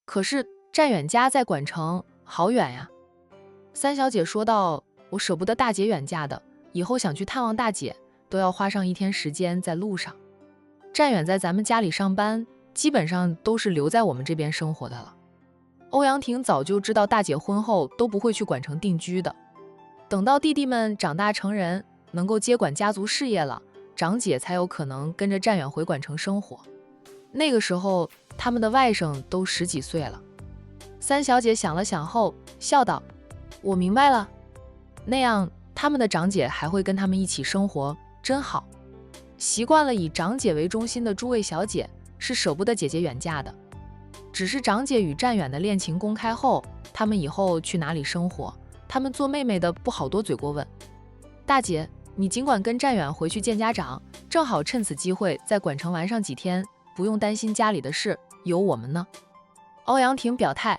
可是战远家在管城，好远呀。三小姐说道，我舍不得大姐远嫁的，以后想去探望大姐，都要花上1天时间在路上。战远在咱们家里上班，基本上都是留在我们这边生活的了。欧阳婷早就知道大姐婚后都不会去管城定居的，等到弟弟们长大成人，能够接管家族事业了，长姐才有可能跟着战远回管城生活。那个时候他们的外甥都10几岁了。三小姐想了想后笑道，我明白了，那样他们的长姐还会跟他们一起生活，真好。习惯了以长姐为中心的诸位小姐是舍不得姐姐远嫁的，只是长姐与战远的恋情公开后，他们以后去哪里生活，他们做妹妹的不好多嘴过问。大姐，你尽管跟战远回去见家长，正好趁此机会在管城玩上几天，不用担心家里的事，有我们呢。欧阳婷表态，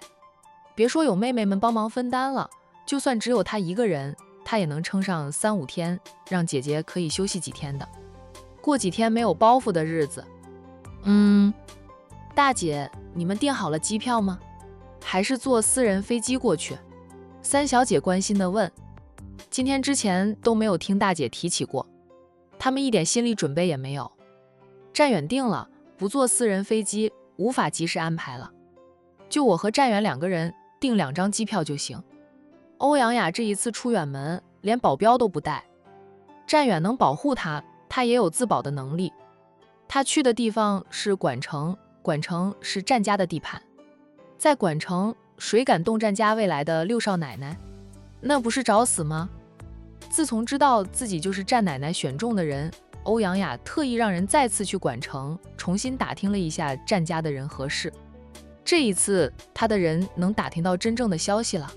别说有妹妹们帮忙分担了，就算只有她一个人，她也能撑上3、5天，让姐姐可以休息几天的，过几天没有包袱的日子。大姐，你们订好了机票吗？还是坐私人飞机过去？三小姐关心地问。今天之前都没有听大姐提起过，他们一点心理准备也没有。战远定了，不坐私人飞机，无法及时安排了。就我和战远2个人订2张机票就行。欧阳雅这一次出远门，连保镖都不带。战远能保护他，他也有自保的能力。他去的地方是管城，管城是战家的地盘。在管城，谁敢动战家未来的6少奶奶？那不是找死吗？自从知道自己就是战奶奶选中的人，欧阳雅特意让人再次去管城，重新打听了一下战家的人和事。这一次，他的人能打听到真正的消息了。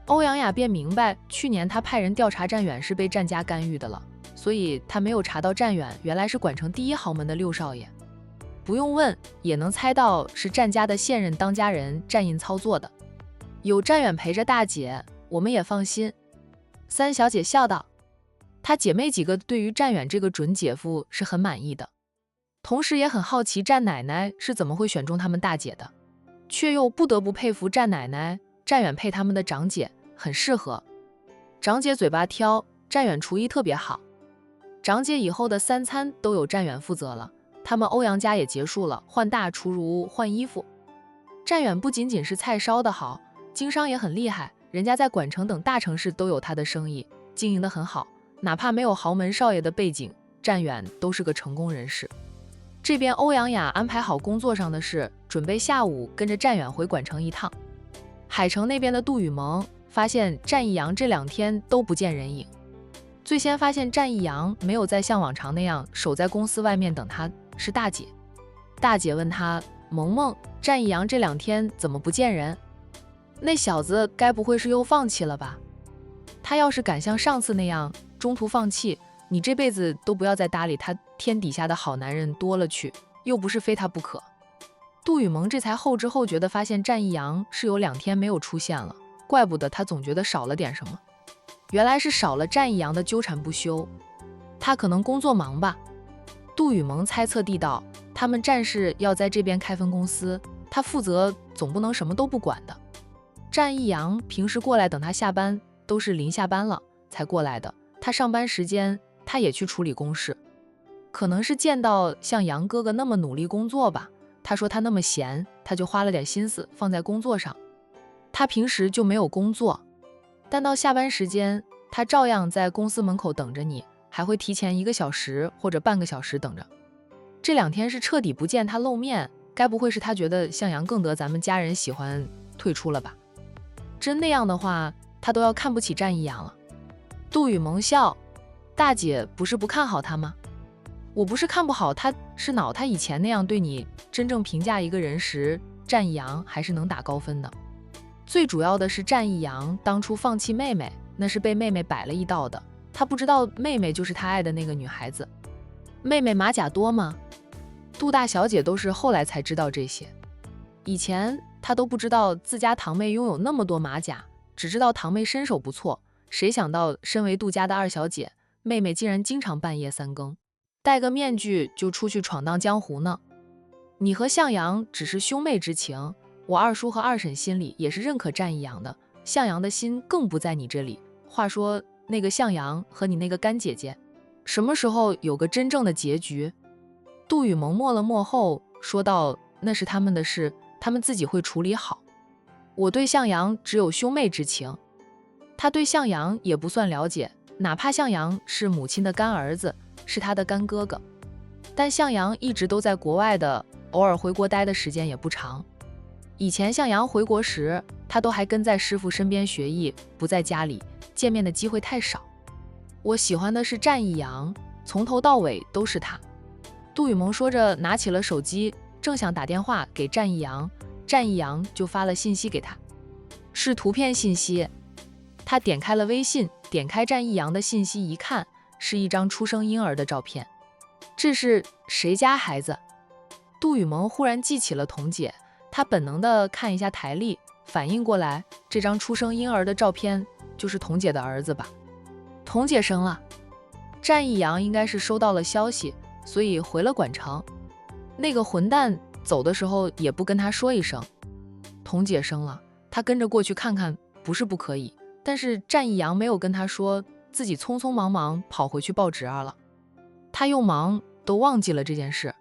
欧阳雅便明白，去年他派人调查战远是被战家干预的了，所以他没有查到战远原来是管城第1豪门的6少爷。不用问，也能猜到是战家的现任当家人战印操作的。有战远陪着大姐，我们也放心。三小姐笑道，她姐妹几个对于战远这个准姐夫是很满意的，同时也很好奇战奶奶是怎么会选中他们大姐的，却又不得不佩服战奶奶，战远配他们的长姐很适合。长姐嘴巴挑，战远厨艺特别好，长姐以后的3餐都有战远负责了。他们欧阳家也结束了换大厨如换衣服。战远不仅仅是菜烧得好，经商也很厉害，人家在管城等大城市都有他的生意，经营得很好，哪怕没有豪门少爷的背景，战远都是个成功人士。这边欧阳雅安排好工作上的事，准备下午跟着战远回管城一趟。海城那边的杜雨萌发现战义阳这2天都不见人影，最先发现战义阳没有再像往常那样守在公司外面等他，是大姐。大姐问他，萌萌，战义阳这2天怎么不见人？那小子该不会是又放弃了吧？他要是敢像上次那样中途放弃，你这辈子都不要再搭理他，天底下的好男人多了去，又不是非他不可。杜雨萌这才后知后觉地发现战义阳是有2天没有出现了，怪不得他总觉得少了点什么，原来是少了战义阳的纠缠不休。他可能工作忙吧。杜雨萌猜测地道，他们战士要在这边开分公司，他负责，总不能什么都不管的。战义阳平时过来等他下班，都是临下班了才过来的，他上班时间他也去处理公事。可能是见到像杨哥哥那么努力工作吧，他说他那么闲，他就花了点心思放在工作上。他平时就没有工作，但到下班时间，他照样在公司门口等着你，还会提前1个小时或者半个小时等着。这2天是彻底不见他露面，该不会是他觉得向阳更得咱们家人喜欢退出了吧？真那样的话，他都要看不起战义阳了。杜雨萌笑，大姐不是不看好他吗？我不是看不好他，是恼他以前那样对你。真正评价一个人时，战义阳还是能打高分的。最主要的是战义阳当初放弃妹妹，那是被妹妹摆了一道的，他不知道妹妹就是他爱的那个女孩子。妹妹马甲多吗？杜大小姐都是后来才知道这些，以前她都不知道自家堂妹拥有那么多马甲，只知道堂妹身手不错，谁想到身为杜家的2小姐，妹妹竟然经常半夜3更戴个面具就出去闯荡江湖呢。你和向阳只是兄妹之情，我二叔和二婶心里也是认可战一阳的，向阳的心更不在你这里。话说那个向阳和你那个干姐姐，什么时候有个真正的结局？杜雨萌默了默后说道，那是他们的事，他们自己会处理好。我对向阳只有兄妹之情，他对向阳也不算了解，哪怕向阳是母亲的干儿子，是他的干哥哥，但向阳一直都在国外的，偶尔回国待的时间也不长。以前向阳回国时，他都还跟在师傅身边学艺，不在家里，见面的机会太少。我喜欢的是战一阳，从头到尾都是他。杜雨萌说着拿起了手机，正想打电话给战一阳，战一阳就发了信息给他，是图片信息。他点开了微信，点开战一阳的信息一看，是一张出生婴儿的照片。这是谁家孩子？杜雨萌忽然记起了童姐，她本能地看一下台历，反应过来，这张出生婴儿的照片就是童姐的儿子吧？童姐生了。战一阳应该是收到了消息，所以回了管城。那个混蛋走的时候也不跟他说一声，童姐生了，他跟着过去看看，不是不可以。但是战一阳没有跟他说，自己匆匆忙忙跑回去报侄儿了。他又忙，都忘记了这件事。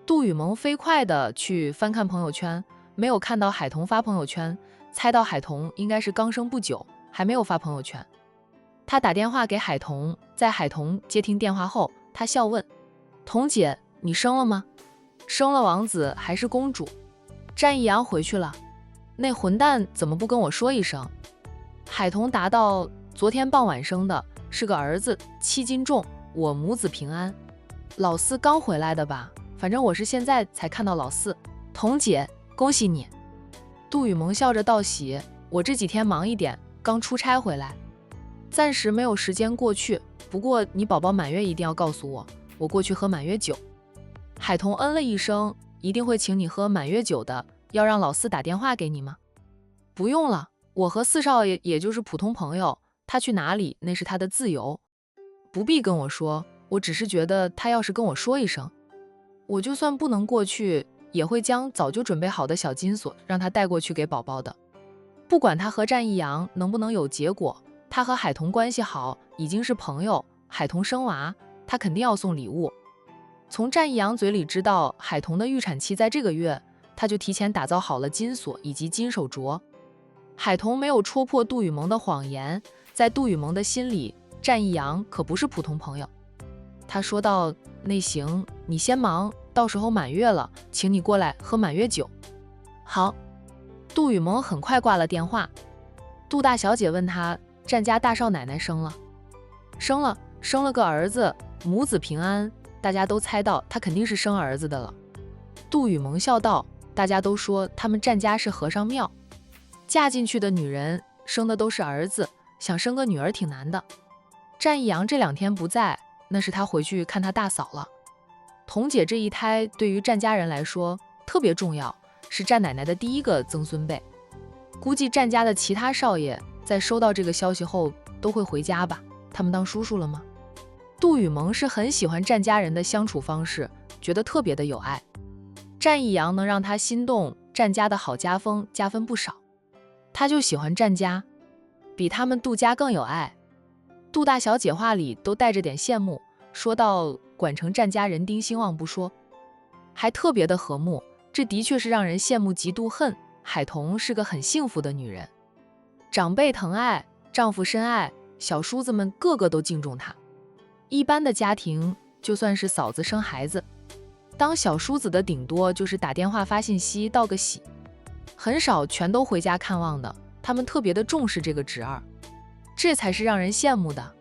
杜雨萌飞快地去翻看朋友圈，没有看到海童发朋友圈，猜到海童应该是刚生不久，还没有发朋友圈。他打电话给海童，在海童接听电话后，他笑问：童姐，你生了吗？生了王子还是公主？战一阳回去了。那混蛋怎么不跟我说一声？海童答道：昨天傍晚生的，是个儿子，7斤重，我母子平安。老四刚回来的吧？反正我是现在才看到老四。童姐，恭喜你。杜雨萌笑着道喜，我这几天忙一点，刚出差回来，暂时没有时间过去，不过你宝宝满月一定要告诉我，我过去喝满月酒。海童嗯了一声，一定会请你喝满月酒的，要让老四打电话给你吗？不用了，我和四少爷也就是普通朋友，他去哪里那是他的自由，不必跟我说，我只是觉得他要是跟我说一声，我就算不能过去，也会将早就准备好的小金锁让他带过去给宝宝的。不管他和战一阳能不能有结果，他和海童关系好，已经是朋友，海童生娃，他肯定要送礼物。从战一阳嘴里知道海童的预产期在这个月，他就提前打造好了金锁以及金手镯。海童没有戳破杜雨萌的谎言，在杜雨萌的心里，战一阳可不是普通朋友。他说道：那行，你先忙，到时候满月了，请你过来喝满月酒。好。杜雨萌很快挂了电话。杜大小姐问他，战家大少奶奶生了？生了，生了个儿子，母子平安，大家都猜到他肯定是生儿子的了。杜雨萌笑道，大家都说他们战家是和尚庙，嫁进去的女人生的都是儿子，想生个女儿挺难的。战一阳这2天不在，那是他回去看他大嫂了。童姐这一胎对于战家人来说特别重要，是战奶奶的第一个曾孙辈。估计战家的其他少爷在收到这个消息后都会回家吧，他们当叔叔了吗？杜雨萌是很喜欢战家人的相处方式，觉得特别的有爱。战一阳能让他心动，战家的好家风加分不少，他就喜欢战家，比他们杜家更有爱。杜大小姐话里都带着点羡慕，说到管城战家人丁兴旺不说，还特别的和睦，这的确是让人羡慕嫉妒恨。海童是个很幸福的女人，长辈疼爱，丈夫深爱，小叔子们个个都敬重她。一般的家庭，就算是嫂子生孩子，当小叔子的顶多就是打电话发信息道个喜，很少全都回家看望的，他们特别的重视这个侄儿，这才是让人羡慕的。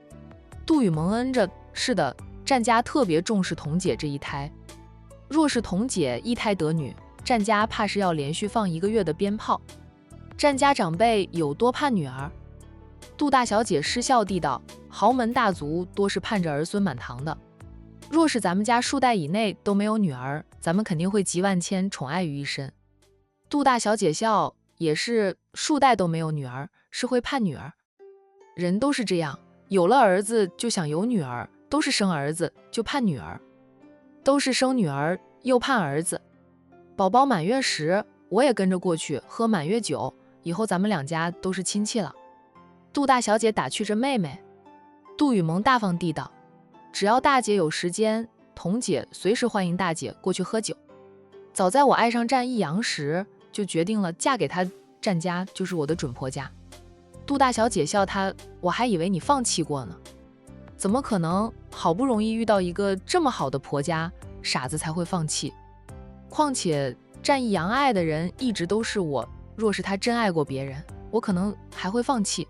杜雨萌恩着，是的，战家特别重视童姐这一胎，若是童姐一胎得女，战家怕是要连续放1个月的鞭炮。战家长辈有多盼女儿？杜大小姐失笑地道，豪门大族多是盼着儿孙满堂的，若是咱们家数代以内都没有女儿，咱们肯定会集万千宠爱于一身。杜大小姐笑，也是数代都没有女儿，是会盼女儿。人都是这样，有了儿子就想有女儿，都是生儿子就盼女儿，都是生女儿又盼儿子。宝宝满月时，我也跟着过去喝满月酒，以后咱们两家都是亲戚了。杜大小姐打趣着妹妹。杜雨萌大方地道，只要大姐有时间，童姐随时欢迎大姐过去喝酒。早在我爱上战一阳时，就决定了嫁给他，战家就是我的准婆家。杜大小姐笑他，我还以为你放弃过呢。怎么可能，好不容易遇到一个这么好的婆家，傻子才会放弃。况且战一阳爱的人一直都是我，若是他真爱过别人，我可能还会放弃。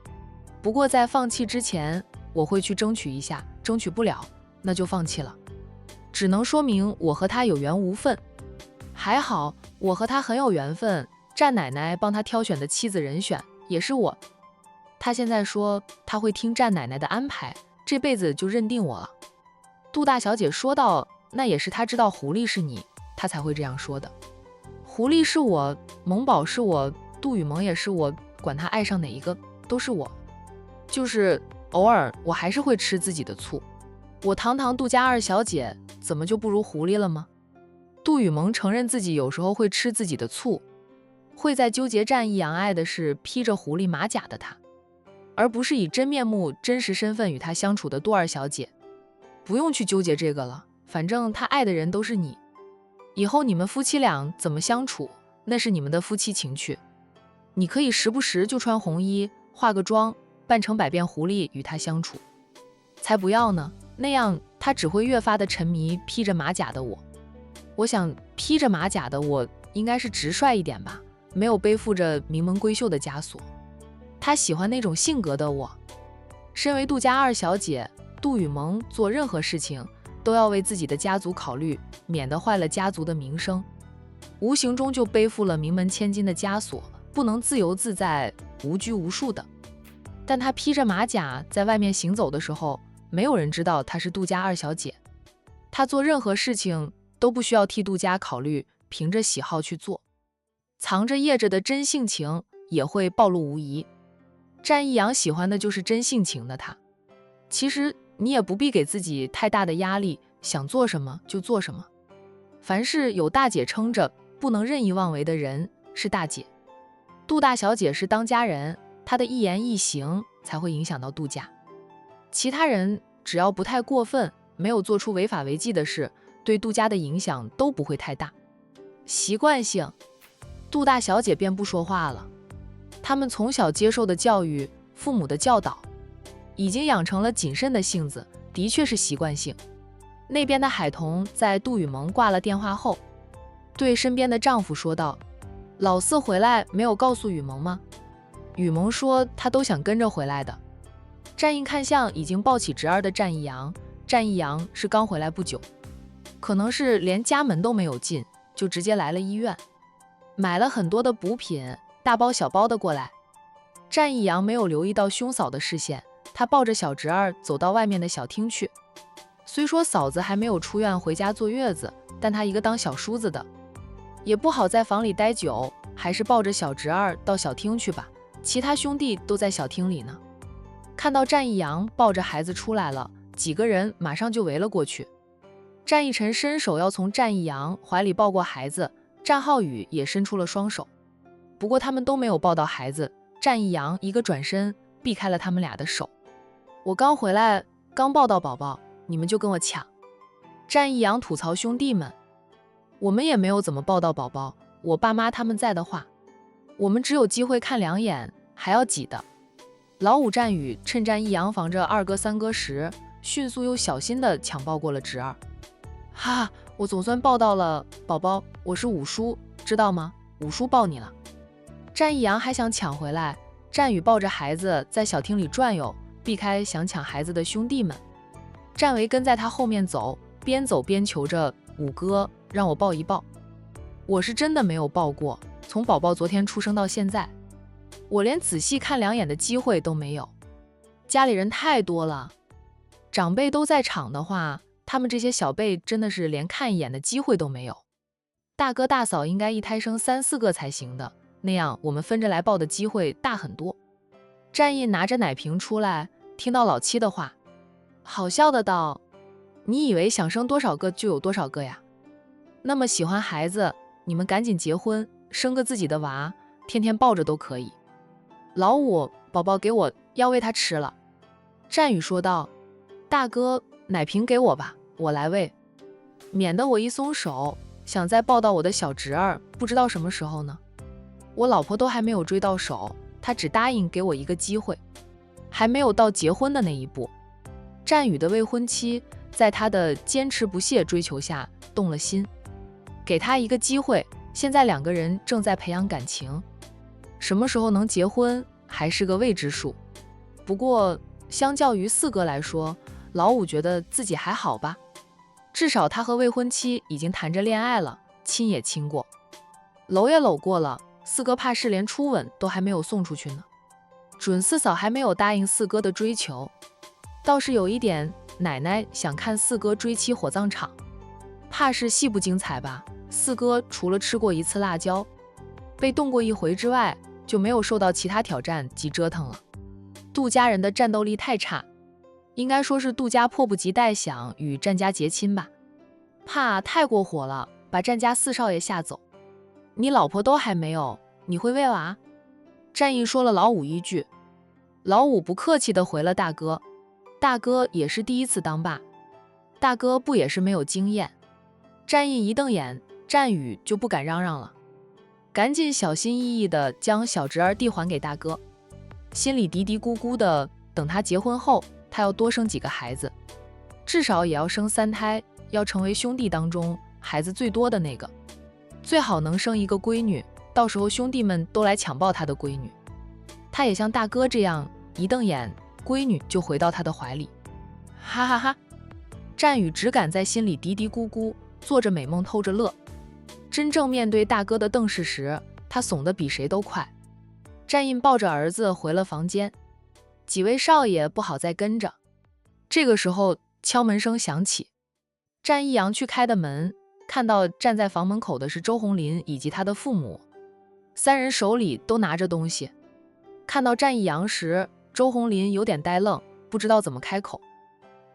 不过在放弃之前，我会去争取一下，争取不了，那就放弃了。只能说明我和他有缘无分。还好，我和他很有缘分，战奶奶帮他挑选的妻子人选也是我。他现在说他会听战奶奶的安排，这辈子就认定我了。杜大小姐说道，那也是他知道狐狸是你，他才会这样说的。狐狸是我，萌宝是我，杜雨萌也是我，管他爱上哪一个都是我。就是偶尔我还是会吃自己的醋。我堂堂杜家二小姐，怎么就不如狐狸了吗？杜雨萌承认自己有时候会吃自己的醋，会在纠结战一阳爱的是披着狐狸马甲的他，而不是以真面目真实身份与他相处的杜二小姐。不用去纠结这个了，反正他爱的人都是你，以后你们夫妻俩怎么相处，那是你们的夫妻情趣。你可以时不时就穿红衣，化个妆，扮成百变狐狸与他相处。才不要呢，那样他只会越发的沉迷披着马甲的我。我想披着马甲的我应该是直率一点吧，没有背负着名门闺秀的枷锁。他喜欢那种性格的我。身为杜家二小姐，杜雨萌做任何事情都要为自己的家族考虑，免得坏了家族的名声，无形中就背负了名门千金的枷锁，不能自由自在无拘无束的。但她披着马甲在外面行走的时候，没有人知道她是杜家二小姐。她做任何事情都不需要替杜家考虑，凭着喜好去做，藏着掖着的真性情也会暴露无遗。战一阳喜欢的就是真性情的他。其实你也不必给自己太大的压力，想做什么就做什么。凡是有大姐撑着，不能任意妄为的人是大姐。杜大小姐是当家人，她的一言一行才会影响到杜家。其他人只要不太过分，没有做出违法违纪的事，对杜家的影响都不会太大。习惯性，杜大小姐便不说话了。他们从小接受的教育，父母的教导，已经养成了谨慎的性子，的确是习惯性。那边的海童在杜雨萌挂了电话后，对身边的丈夫说道：“老四回来没有告诉雨萌吗？”雨萌说他都想跟着回来的。战印看向已经抱起侄儿的战一阳，战一阳是刚回来不久，可能是连家门都没有进，就直接来了医院，买了很多的补品，大包小包的过来。战一阳没有留意到兄嫂的视线，他抱着小侄儿走到外面的小厅去。虽说嫂子还没有出院回家坐月子，但他一个当小叔子的，也不好在房里待久，还是抱着小侄儿到小厅去吧。其他兄弟都在小厅里呢。看到战一阳抱着孩子出来了，几个人马上就围了过去。战一晨伸手要从战一阳怀里抱过孩子，战浩宇也伸出了双手，不过他们都没有抱到孩子。战一阳一个转身避开了他们俩的手。我刚回来，刚抱到宝宝，你们就跟我抢。战一阳吐槽兄弟们，我们也没有怎么抱到宝宝，我爸妈他们在的话，我们只有机会看两眼，还要挤的。老五战宇趁战一阳防着二哥三哥时，迅速又小心地抢抱过了侄儿。哈，我总算抱到了宝宝，我是五叔，知道吗？五叔抱你了。战一阳还想抢回来，战宇抱着孩子在小厅里转悠，避开想抢孩子的兄弟们。战维跟在他后面走，边走边求着五哥让我抱一抱。我是真的没有抱过，从宝宝昨天出生到现在，我连仔细看两眼的机会都没有。家里人太多了，长辈都在场的话，他们这些小辈真的是连看一眼的机会都没有。大哥大嫂应该一胎生3、4个才行的，那样我们分着来抱的机会大很多。战印拿着奶瓶出来，听到老七的话，好笑的道：“你以为想生多少个就有多少个呀？那么喜欢孩子，你们赶紧结婚，生个自己的娃，天天抱着都可以。老五，宝宝给我，要喂他吃了。战宇说道。大哥，奶瓶给我吧，我来喂，免得我一松手，想再抱到我的小侄儿，不知道什么时候呢。我老婆都还没有追到手，她只答应给我一个机会，还没有到结婚的那一步。战宇的未婚妻在他的坚持不懈追求下动了心，给他一个机会，现在2个人正在培养感情，什么时候能结婚还是个未知数。不过相较于四哥来说，老五觉得自己还好吧，至少他和未婚妻已经谈着恋爱了，亲也亲过，搂也搂过了，四哥怕是连初吻都还没有送出去呢。准四嫂还没有答应四哥的追求，倒是有一点，奶奶想看四哥追妻火葬场，怕是戏不精彩吧。四哥除了吃过一次辣椒，被冻过一回之外，就没有受到其他挑战及折腾了。杜家人的战斗力太差，应该说是杜家迫不及待想与战家结亲吧，怕太过火了，把战家四少爷吓走。你老婆都还没有，你会喂娃？战役说了老五一句，老五不客气地回了大哥，大哥也是第一次当爸，大哥不也是没有经验。战役一瞪眼，战宇就不敢嚷嚷了，赶紧小心翼翼地将小侄儿递还给大哥，心里嘀嘀咕咕的，等他结婚后，他要多生几个孩子，至少也要生3胎，要成为兄弟当中孩子最多的那个，最好能生一个闺女，到时候兄弟们都来抢抱他的闺女。他也像大哥这样，一瞪眼，闺女就回到他的怀里。哈哈哈！战宇只敢在心里嘀嘀咕咕，做着美梦偷着乐。真正面对大哥的瞪视时，他怂得比谁都快。战印抱着儿子回了房间，几位少爷不好再跟着。这个时候敲门声响起，战一阳去开的门，看到站在房门口的是周红林以及他的父母，3人手里都拿着东西。看到战一阳时，周红林有点呆愣，不知道怎么开口，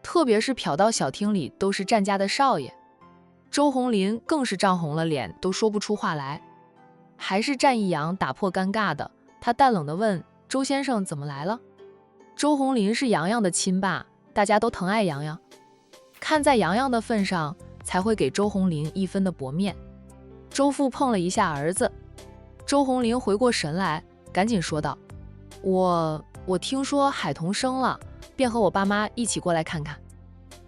特别是瞟到小厅里都是战家的少爷，周红林更是涨红了脸，都说不出话来。还是战一阳打破尴尬的，他淡冷地问周先生怎么来了。周红林是洋洋的亲爸，大家都疼爱洋洋，看在洋洋的份上，才会给周红林1分的薄面。周父碰了一下儿子，周红林回过神来，赶紧说道：我听说海童生了，便和我爸妈一起过来看看。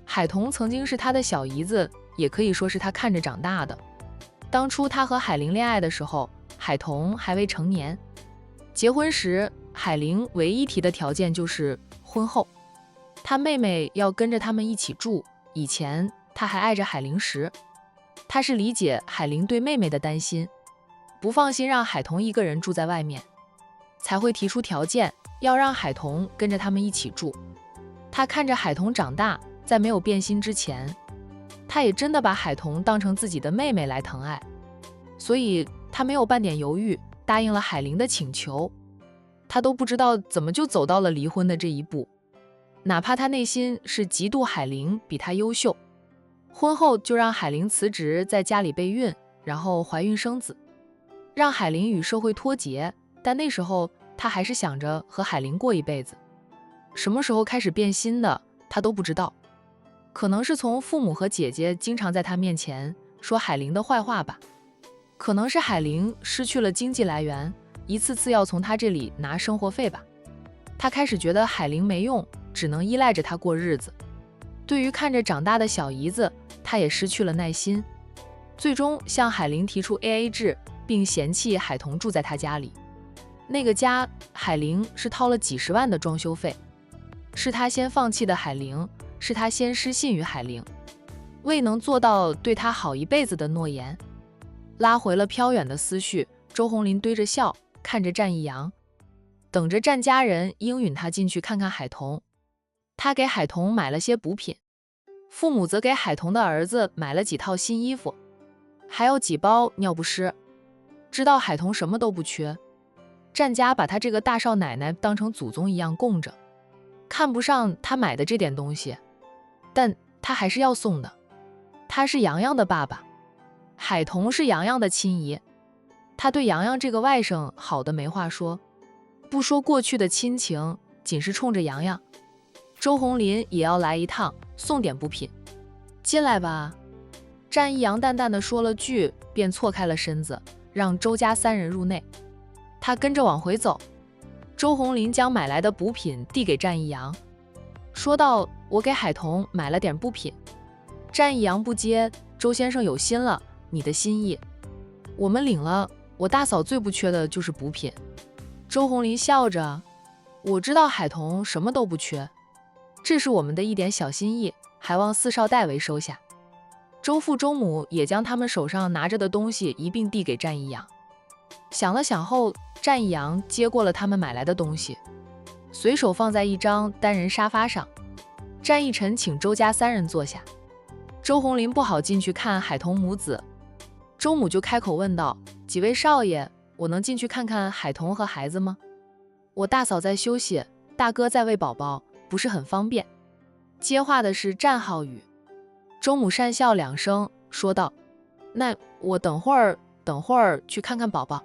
海童曾经是他的小姨子，也可以说是他看着长大的。当初他和海玲恋爱的时候，海童还未成年，结婚时海玲唯一提的条件就是婚后他妹妹要跟着他们一起住，以前他还爱着海玲时，他是理解海玲对妹妹的担心，不放心让海童一个人住在外面，才会提出条件要让海童跟着他们一起住。他看着海童长大，在没有变心之前，他也真的把海童当成自己的妹妹来疼爱，所以他没有半点犹豫，答应了海玲的请求。他都不知道怎么就走到了离婚的这一步，哪怕他内心是嫉妒海玲比他优秀，婚后就让海玲辞职，在家里备孕，然后怀孕生子，让海玲与社会脱节。但那时候他还是想着和海玲过一辈子，什么时候开始变心的他都不知道，可能是从父母和姐姐经常在他面前说海玲的坏话吧，可能是海玲失去了经济来源，一次次要从他这里拿生活费吧。他开始觉得海玲没用，只能依赖着他过日子。对于看着长大的小姨子，他也失去了耐心，最终向海玲提出 AA 制，并嫌弃海童住在他家里。那个家，海玲是掏了几十万的装修费，是他先放弃的海玲，是他先失信于海玲，未能做到对他好一辈子的诺言。拉回了飘远的思绪，周红林堆着笑看着战一阳，等着战家人应允他进去看看海童。他给海童买了些补品，父母则给海童的儿子买了几套新衣服，还有几包尿不湿。知道海童什么都不缺，战家把他这个大少奶奶当成祖宗一样供着，看不上他买的这点东西，但他还是要送的。他是洋洋的爸爸，海童是洋洋的亲姨，他对洋洋这个外甥好的没话说，不说过去的亲情，仅是冲着洋洋，周鸿林也要来一趟，送点补品。进来吧。战一阳淡淡的说了句，便错开了身子，让周家3人入内。他跟着往回走，周鸿林将买来的补品递给战一阳，说道：“我给海童买了点补品。”战一阳不接，周先生有心了，你的心意我们领了，我大嫂最不缺的就是补品。周鸿林笑着，我知道海童什么都不缺，这是我们的一点小心意，还望四少代为收下。周父周母也将他们手上拿着的东西一并递给战一阳。想了想后，战一阳接过了他们买来的东西，随手放在一张单人沙发上。战一晨请周家3人坐下。周鸿林不好进去看海童母子，周母就开口问道：“几位少爷，我能进去看看海童和孩子吗？我大嫂在休息，大哥在喂宝宝，不是很方便。”接话的是战浩宇。周母讪笑2声，说道：“那我等会儿去看看宝宝。”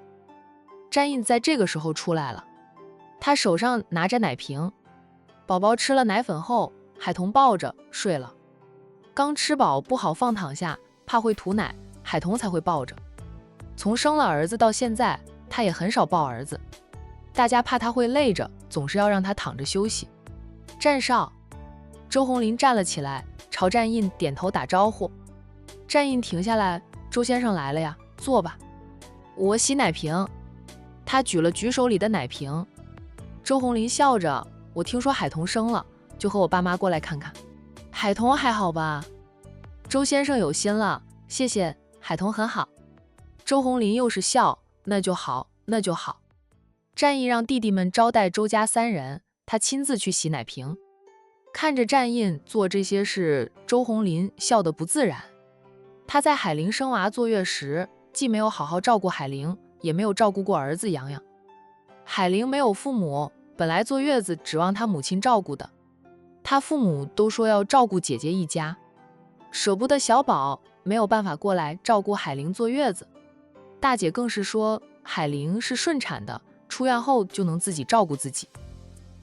战印在这个时候出来了，他手上拿着奶瓶。宝宝吃了奶粉后，海童抱着睡了。刚吃饱不好放躺下，怕会吐奶，海童才会抱着。从生了儿子到现在，他也很少抱儿子，大家怕他会累着，总是要让他躺着休息。战少，周鸿林站了起来，朝战印点头打招呼。战印停下来，周先生来了呀，坐吧。我洗奶瓶。他举手里的奶瓶。周鸿林笑着，我听说海童生了，就和我爸妈过来看看。海童还好吧？周先生有心了，谢谢，海童很好。周鸿林又是笑，那就好，那就好。战印让弟弟们招待周家3人，他亲自去洗奶瓶。看着战印做这些事，周鸿林笑得不自然。他在海玲生娃坐月时，既没有好好照顾海玲，也没有照顾过儿子洋洋。海玲没有父母，本来坐月子指望他母亲照顾的，他父母都说要照顾姐姐一家，舍不得小宝，没有办法过来照顾海玲坐月子。大姐更是说海玲是顺产的，出院后就能自己照顾自己。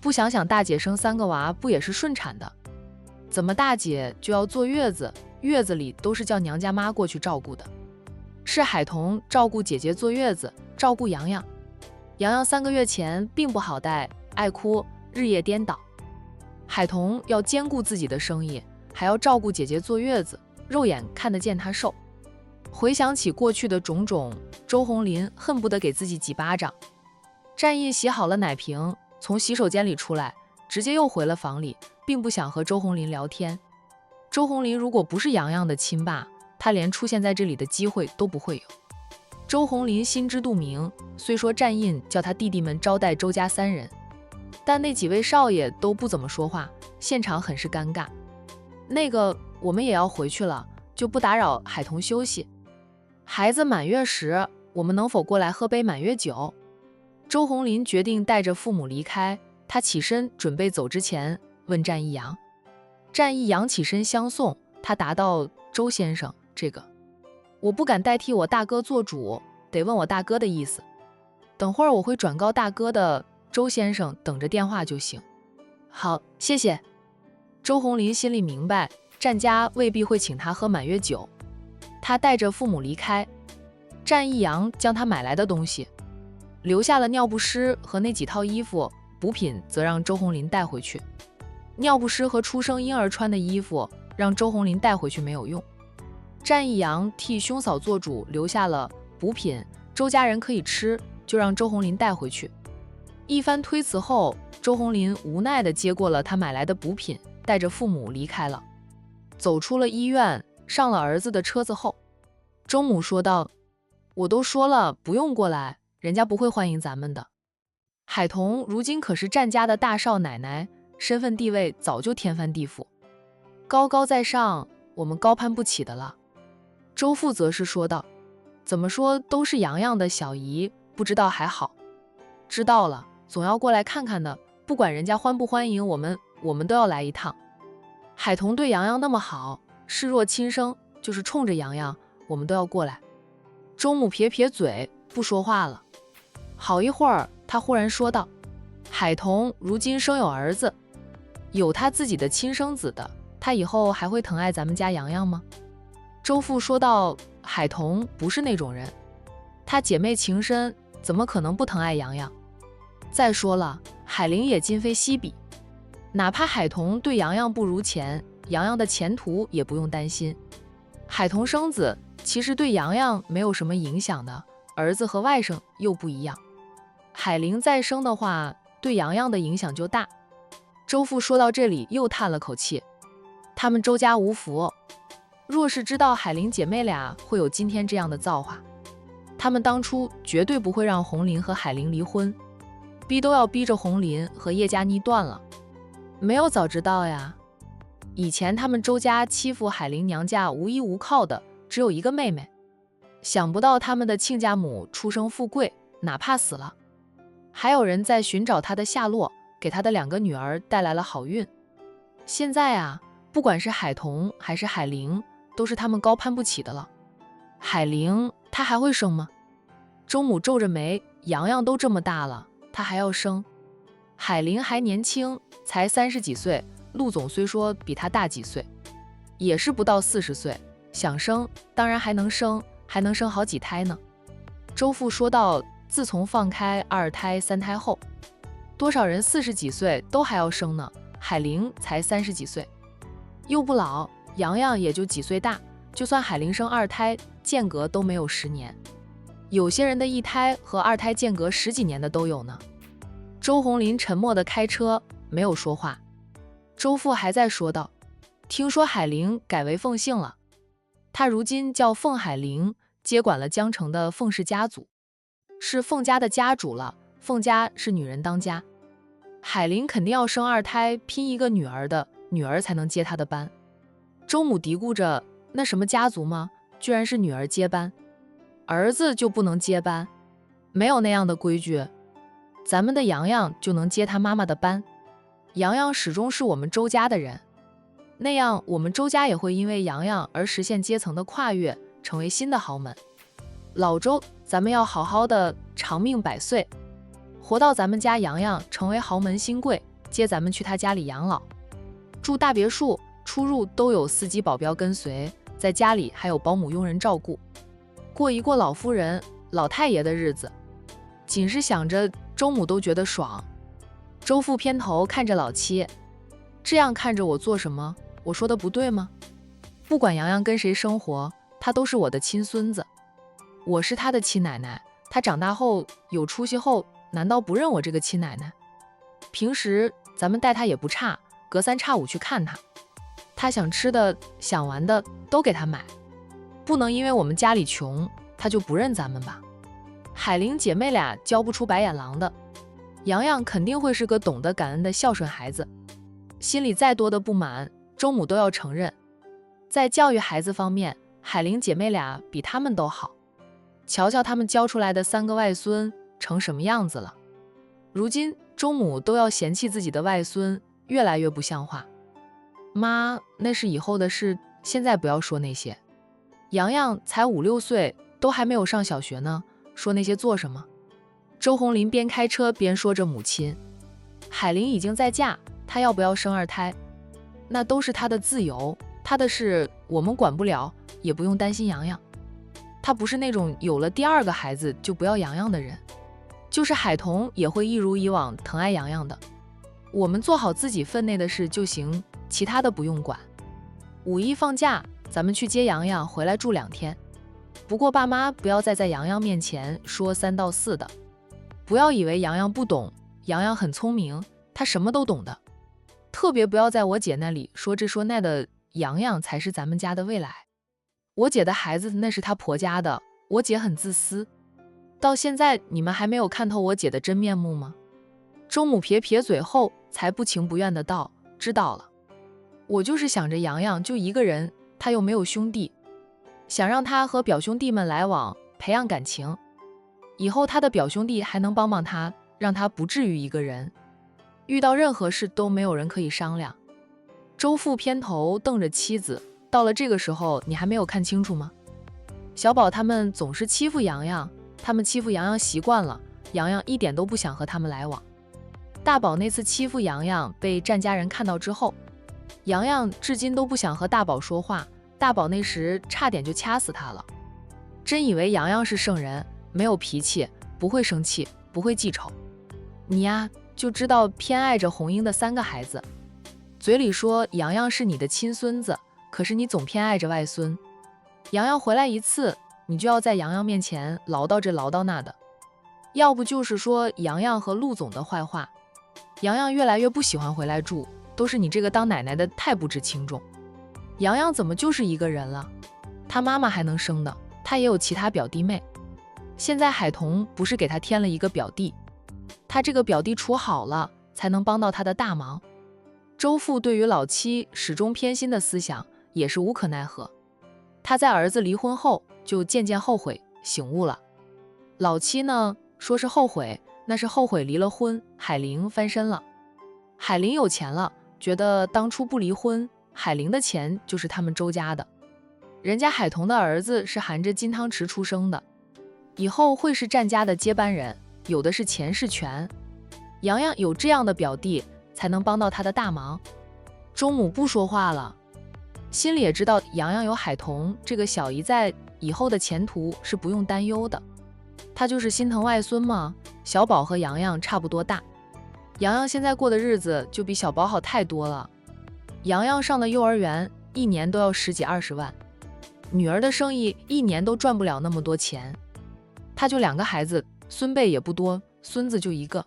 不想想大姐生3个娃不也是顺产的，怎么大姐就要坐月子？月子里都是叫娘家妈过去照顾的。是海童照顾姐姐坐月子，照顾洋洋。洋洋3个月前并不好带，爱哭，日夜颠倒。海童要兼顾自己的生意，还要照顾姐姐坐月子，肉眼看得见她瘦。回想起过去的种种，周鸿林恨不得给自己几巴掌。战印洗好了奶瓶，从洗手间里出来，直接又回了房里，并不想和周鸿林聊天。周鸿林如果不是洋洋的亲爸，他连出现在这里的机会都不会有。周鸿林心知肚明，虽说战印叫他弟弟们招待周家3人，但那几位少爷都不怎么说话，现场很是尴尬。那个，我们也要回去了，就不打扰海童休息。孩子满月时，我们能否过来喝杯满月酒？周鸿林决定带着父母离开，他起身准备走之前，问战一阳。战一阳起身相送，他答道：“周先生，这个我不敢代替我大哥做主，得问我大哥的意思。等会儿我会转告大哥的，周先生等着电话就行。”好，谢谢。周鸿林心里明白，战家未必会请他喝满月酒。他带着父母离开，战一阳将他买来的东西，留下了尿不湿和那几套衣服，补品则让周鸿林带回去。尿不湿和出生婴儿穿的衣服让周鸿林带回去没有用。战一阳替兄嫂做主，留下了补品，周家人可以吃，就让周鸿林带回去。一番推辞后，周鸿林无奈地接过了他买来的补品，带着父母离开了。走出了医院，上了儿子的车子后，周母说道：“我都说了不用过来，人家不会欢迎咱们的。海童如今可是战家的大少奶奶，身份地位早就天翻地覆，高高在上，我们高攀不起的了。”周父则是说道：“怎么说都是洋洋的小姨，不知道还好，知道了总要过来看看的，不管人家欢不欢迎我们都要来一趟。海童对洋洋那么好，视若亲生，就是冲着洋洋，我们都要过来。”周母撇撇嘴，不说话了。好一会儿，他忽然说道：“海童如今生有儿子，有他自己的亲生子的，他以后还会疼爱咱们家洋洋吗？”周父说道：“海童不是那种人，她姐妹情深，怎么可能不疼爱洋洋？再说了，海玲也今非昔比，哪怕海童对洋洋不如前，洋洋的前途也不用担心。海童生子其实对洋洋没有什么影响的，儿子和外甥又不一样。海玲再生的话，对洋洋的影响就大。”周父说到这里又叹了口气，他们周家无福，若是知道海玲姐妹俩会有今天这样的造化，他们当初绝对不会让红林和海玲离婚，逼都要逼着红林和叶佳妮断了。没有早知道呀，以前他们周家欺负海玲娘家无依无靠的只有一个妹妹，想不到他们的亲家母出生富贵，哪怕死了，还有人在寻找她的下落，给她的2个女儿带来了好运。现在啊，不管是海童还是海玲，都是他们高攀不起的了。海玲她还会生吗？周母皱着眉，洋洋都这么大了，她还要生？海玲还年轻，才30几岁，陆总虽说比她大几岁，也是不到40岁，想生当然还能生，还能生好几胎呢。周父说道：“自从放开2胎3胎后，多少人40几岁都还要生呢，海玲才30几岁，又不老，洋洋也就几岁大，就算海玲生2胎，间隔都没有10年，有些人的1胎和2胎间隔10几年的都有呢。”周红林沉默地开车，没有说话。周父还在说道：“听说海玲改为凤姓了，她如今叫凤海玲，接管了江城的凤氏家族，是凤家的家主了。凤家是女人当家，海玲肯定要生2胎，拼一个女儿的，女儿才能接她的班。”周母嘀咕着：“那什么家族吗？居然是女儿接班，儿子就不能接班？没有那样的规矩，咱们的洋洋就能接他妈妈的班。洋洋始终是我们周家的人，那样我们周家也会因为洋洋而实现阶层的跨越，成为新的豪门。老周，咱们要好好的长命百岁，活到咱们家洋洋成为豪门新贵，接咱们去他家里养老，住大别墅，出入都有司机保镖跟随，在家里还有保姆佣人照顾，过一过老夫人老太爷的日子。”仅是想着，周母都觉得爽。周父偏头看着老七：“这样看着我做什么？我说的不对吗？不管洋洋跟谁生活，他都是我的亲孙子，我是他的亲奶奶，他长大后有出息后，难道不认我这个亲奶奶？平时咱们待他也不差，隔3差5去看他，他想吃的想玩的都给他买，不能因为我们家里穷，他就不认咱们吧？海玲姐妹俩教不出白眼狼的，洋洋肯定会是个懂得感恩的孝顺孩子。心里再多的不满，周母都要承认，在教育孩子方面，海玲姐妹俩比他们都好。瞧瞧他们教出来的3个外孙成什么样子了。如今周母都要嫌弃自己的外孙，越来越不像话。妈，那是以后的事，现在不要说那些。洋洋才5、6岁，都还没有上小学呢，说那些做什么？周红林边开车边说着母亲。海玲已经在嫁，她要不要生2胎，那都是她的自由，她的事我们管不了，也不用担心洋洋。她不是那种有了第2个孩子就不要洋洋的人，就是海童也会一如以往疼爱洋洋的。我们做好自己分内的事就行，其他的不用管。5一放假，咱们去接洋洋回来住2天。不过爸妈不要再在洋洋面前说3道4的，不要以为洋洋不懂，洋洋很聪明，他什么都懂的。特别不要在我姐那里说这说那的，洋洋才是咱们家的未来。我姐的孩子那是她婆家的，我姐很自私。到现在你们还没有看透我姐的真面目吗？周母撇撇嘴后，才不情不愿的道：“知道了。我就是想着洋洋就一个人，他又没有兄弟，想让他和表兄弟们来往，培养感情，以后他的表兄弟还能帮帮他，让他不至于一个人，遇到任何事都没有人可以商量。”周父偏头瞪着妻子：“到了这个时候，你还没有看清楚吗？小宝他们总是欺负洋洋，他们欺负洋洋习惯了，洋洋一点都不想和他们来往。大宝那次欺负洋洋被战家人看到之后，洋洋至今都不想和大宝说话，大宝那时差点就掐死他了。真以为洋洋是圣人，没有脾气，不会生气，不会记仇。你呀，就知道偏爱着红英的3个孩子，嘴里说洋洋是你的亲孙子，可是你总偏爱着外孙。洋洋回来一次，你就要在洋洋面前唠叨这唠叨那的，要不就是说洋洋和陆总的坏话。洋洋越来越不喜欢回来住，都是你这个当奶奶的太不知轻重。洋洋怎么就是一个人了？他妈妈还能生的，他也有其他表弟妹。现在海童不是给他添了一个表弟，他这个表弟处好了，才能帮到他的大忙。周父对于老妻始终偏心的思想也是无可奈何。他在儿子离婚后就渐渐后悔醒悟了。老妻呢，说是后悔，那是后悔离了婚，海玲翻身了。海玲有钱了，觉得当初不离婚，海玲的钱就是他们周家的。人家海童的儿子是含着金汤匙出生的，以后会是战家的接班人，有的是钱是权。洋洋有这样的表弟，才能帮到他的大忙。周母不说话了，心里也知道洋洋有海童这个小姨在，以后的前途是不用担忧的。他就是心疼外孙嘛，小宝和洋洋差不多大，洋洋现在过的日子就比小宝好太多了。洋洋上的幼儿园一年都要10几20万，女儿的生意一年都赚不了那么多钱。他就2个孩子，孙辈也不多，孙子就1个。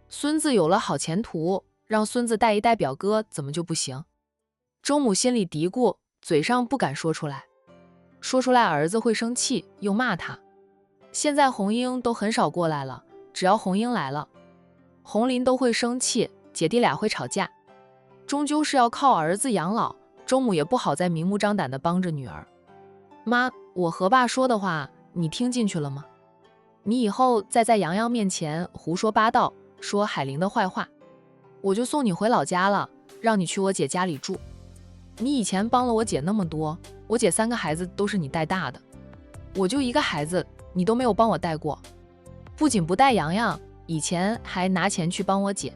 孙子有了好前途，让孙子带一带表哥怎么就不行？周母心里嘀咕，嘴上不敢说出来，说出来儿子会生气，又骂他。现在红英都很少过来了，只要红英来了，红林都会生气，姐弟俩会吵架。终究是要靠儿子养老，周母也不好再明目张胆地帮着女儿。妈，我和爸说的话你听进去了吗？你以后再在洋洋面前胡说八道，说海玲的坏话，我就送你回老家了，让你去我姐家里住。你以前帮了我姐那么多，我姐3个孩子都是你带大的，我就1个孩子你都没有帮我带过，不仅不带洋洋，以前还拿钱去帮我姐。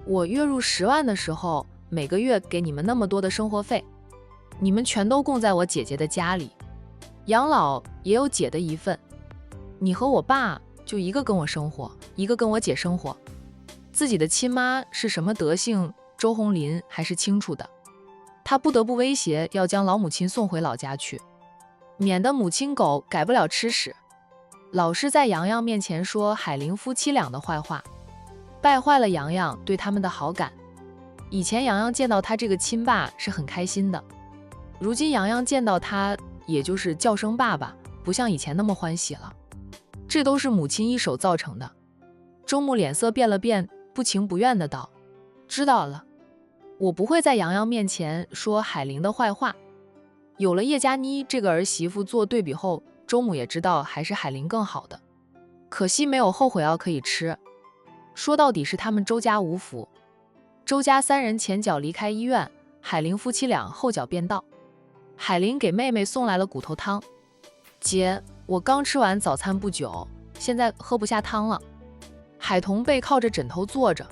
我月入10万的时候，每个月给你们那么多的生活费，你们全都供在我姐姐的家里，养老也有姐的一份。你和我爸就一个跟我生活，一个跟我姐生活，自己的亲妈是什么德性，周红林还是清楚的。他不得不威胁要将老母亲送回老家去，免得母亲狗改不了吃屎。老是在洋洋面前说海玲夫妻俩的坏话，败坏了洋洋对他们的好感。以前洋洋见到他这个亲爸是很开心的，如今洋洋见到他也就是叫声爸爸，不像以前那么欢喜了。这都是母亲一手造成的。周母脸色变了变，不情不愿的道：知道了，我不会在洋洋面前说海玲的坏话。有了叶佳妮这个儿媳妇做对比后，周母也知道还是海玲更好的，可惜没有后悔药可以吃。说到底是他们周家无福，周家3人前脚离开医院，海玲夫妻俩后脚便到。海玲给妹妹送来了骨头汤，姐，我刚吃完早餐不久，现在喝不下汤了。海童背靠着枕头坐着，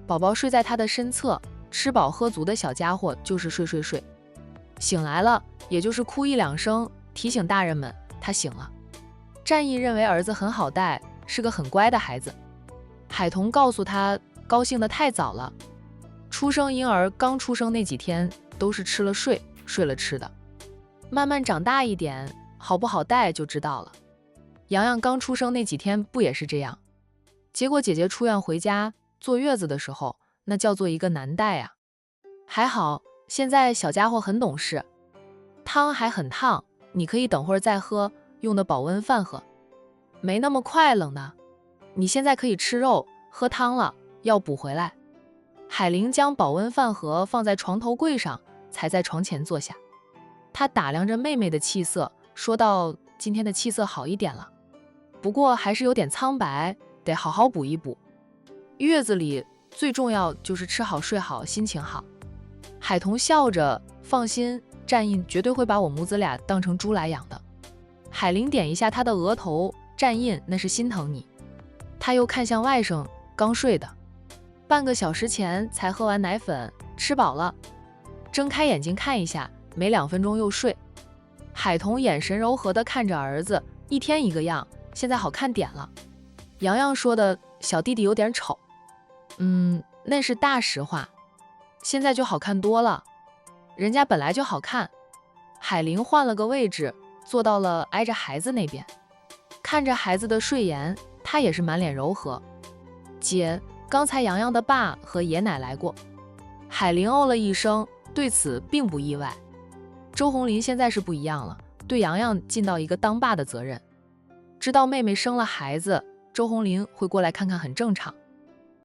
宝宝睡在他的身侧，吃饱喝足的小家伙就是睡，醒来了也就是哭1、2声，提醒大人们他醒了。战役认为儿子很好带，是个很乖的孩子。海童告诉他，高兴得太早了，出生婴儿刚出生那几天都是吃了睡，睡了吃的，慢慢长大一点，好不好带就知道了。洋洋刚出生那几天不也是这样？结果姐姐出院回家坐月子的时候，那叫做一个难带啊。还好现在小家伙很懂事，汤还很烫，你可以等会儿再喝，用的保温饭喝，没那么快冷的。你现在可以吃肉喝汤了，要补回来。海玲将保温饭盒放在床头柜上，才在床前坐下。她打量着妹妹的气色，说道：今天的气色好一点了，不过还是有点苍白，得好好补一补。月子里最重要就是吃好睡好，心情好。海童笑着，放心，战印绝对会把我母子俩当成猪来养的。海玲点一下他的额头，站印那是心疼你。他又看向外甥，刚睡的，半个小时前才喝完奶粉，吃饱了，睁开眼睛看一下，没2分钟又睡。海童眼神柔和地看着儿子，一天一个样，现在好看点了。洋洋说的小弟弟有点丑，那是大实话，现在就好看多了，人家本来就好看。海玲换了个位置，坐到了挨着孩子那边，看着孩子的睡颜，她也是满脸柔和。姐，刚才洋洋的爸和爷奶来过。海玲哦了一声，对此并不意外。周红林现在是不一样了，对洋洋尽到一个当爸的责任。知道妹妹生了孩子，周红林会过来看看很正常。